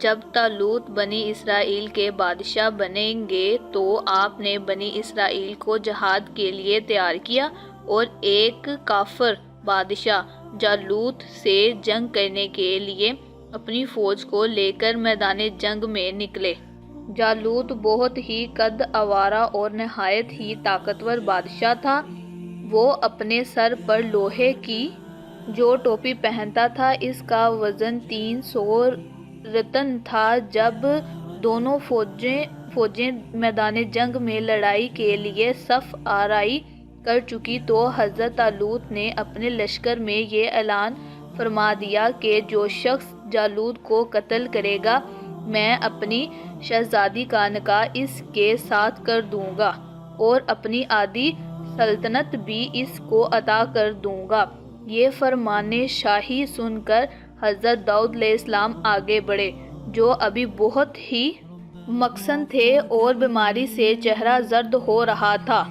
جب طالوت بنی اسرائیل کے بادشاہ بنیں گے تو آپ نے بنی اسرائیل کو جہاد کے لیے تیار کیا اور ایک کافر بادشاہ جالوت سے جنگ کرنے کے لیے اپنی فوج کو لے کر میدان جنگ میں نکلے۔ جالوت بہت ہی قد آورہ اور نہایت ہی طاقتور بادشاہ تھا۔ وہ اپنے سر پر لوہے کی جو ٹوپی پہنتا تھا اس کا وزن 300 رطل تھا۔ جب دونوں فوجیں میدان جنگ میں لڑائی کے لیے صف آرائی کر چکی تو حضرت طالوت نے اپنے لشکر میں یہ اعلان فرما دیا کہ جو شخص جالوت کو قتل کرے گا میں اپنی شہزادی کا نکاح اس کے ساتھ کر دوں گا اور اپنی آدھی سلطنت بھی اس کو عطا کر دوں گا۔ یہ فرمان شاہی سن کر حضرت داؤد علیہ السلام آگے بڑھے جو ابھی بہت ہی مکسن تھے اور بیماری سے چہرہ زرد ہو رہا تھا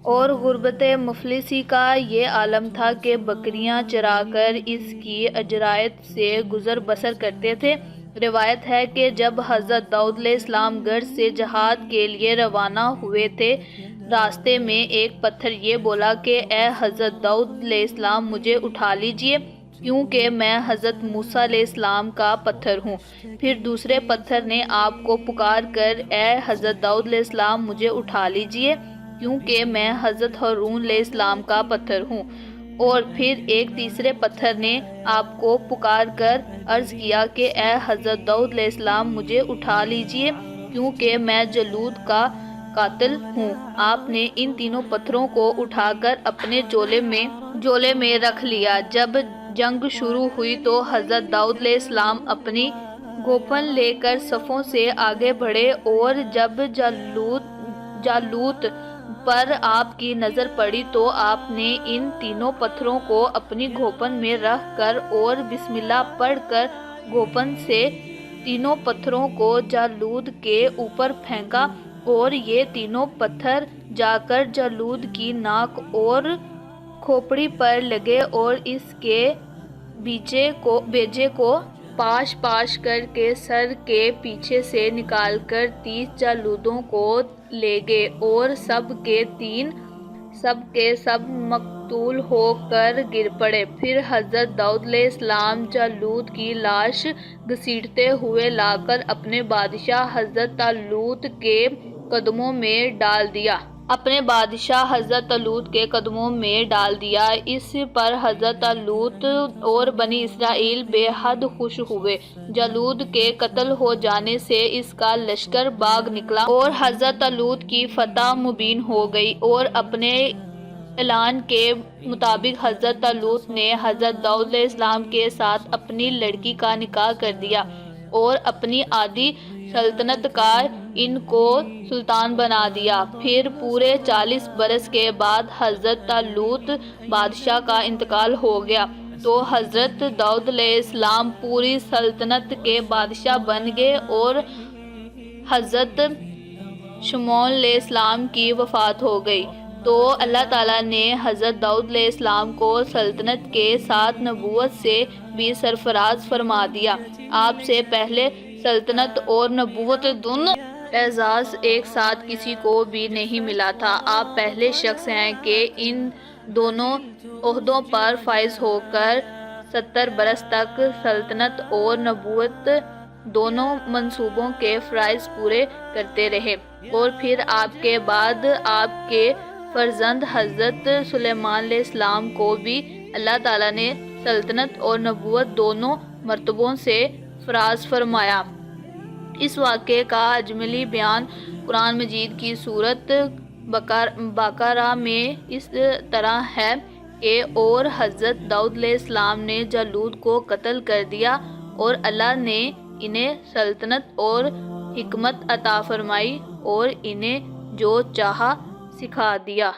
اور غربت مفلسی کا یہ عالم تھا کہ بکریاں چرا کر اس کی اجرائیت سے گزر بسر کرتے تھے۔ روایت ہے کہ جب حضرت داؤد علیہ السلام گھر سے جہاد کے لیے روانہ ہوئے تھے راستے میں ایک پتھر یہ بولا کہ اے حضرت داؤد علیہ السلام مجھے اٹھا لیجئے کیونکہ میں حضرت موسیٰ علیہ السلام کا پتھر ہوں۔ پھر دوسرے پتھر نے آپ کو پکار کر اے حضرت داؤد علیہ السلام مجھے اٹھا لیجئے کیونکہ میں حضرت ہارون علیہ السلام کا پتھر ہوں۔ اور پھر ایک تیسرے پتھر نے آپ کو پکار کر عرض کیا کہ اے حضرت داؤد علیہ السلام مجھے اٹھا لیجئے کیونکہ میں جالوت کا قاتل ہوں۔ آپ نے ان تینوں پتھروں کو اٹھا کر اپنے جولے میں رکھ لیا۔ جب جنگ شروع ہوئی تو حضرت داؤد علیہ السلام اپنی گھوپن لے کر صفوں سے آگے بڑھے اور جب جالوت پر آپ کی نظر پڑی تو آپ نے ان تینوں پتھروں کو اپنی گھوپن میں رکھ کر اور بسم اللہ پڑھ کر گھوپن سے تینوں پتھروں کو جالوت کے اوپر پھینکا اور یہ تینوں پتھر جا کر جالوت کی ناک اور کھوپڑی پر لگے اور اس کے بیجے کو پاش پاش کر کے سر کے پیچھے سے نکال کر 30 جالوتوں کو لے گئے اور سب کے سب مقتول ہو کر گر پڑے۔ پھر حضرت داؤد علیہ السلام جالوت کی لاش گھسیٹتے ہوئے لا کر اپنے بادشاہ حضرت طالوت کے قدموں میں ڈال دیا۔ اس پر حضرت طالوت اور بنی اسرائیل بے حد خوش ہوئے۔ جالوت کے قتل ہو جانے سے اس کا لشکر بھاگ نکلا اور حضرت طالوت کی فتح مبین ہو گئی اور اپنے اعلان کے مطابق حضرت طالوت نے حضرت داؤد علیہ السلام کے ساتھ اپنی لڑکی کا نکاح کر دیا اور اپنی آدھی سلطنت کا ان کو سلطان بنا دیا۔ پھر پورے 40 برس کے بعد حضرت طالوت بادشاہ کا انتقال ہو گیا تو حضرت داؤد علیہ السلام پوری سلطنت کے بادشاہ بن گئے اور حضرت سلیمان علیہ السلام کی وفات ہو گئی تو اللہ تعالیٰ نے حضرت داؤد علیہ السلام کو سلطنت کے ساتھ نبوت سے بھی سرفراز فرما دیا۔ آپ سے پہلے سلطنت اور نبوت دونوں اعزاز ایک ساتھ کسی کو بھی نہیں ملا تھا۔ آپ پہلے شخص ہیں کہ ان دونوں عہدوں پر فائز ہو کر 70 برس تک سلطنت اور نبوت دونوں منصبوں کے فرائض پورے کرتے رہے اور پھر آپ کے بعد آپ کے فرزند حضرت سلیمان علیہ السلام کو بھی اللہ تعالیٰ نے سلطنت اور نبوت دونوں مرتبوں سے فراز فرمایا۔ اس واقعے کا اجملی بیان قرآن مجید کی سورۃ بقرہ میں اس طرح ہے کہ اور حضرت داؤد علیہ السلام نے جالوت کو قتل کر دیا اور اللہ نے انہیں سلطنت اور حکمت عطا فرمائی اور انہیں جو چاہا سکھا دیا۔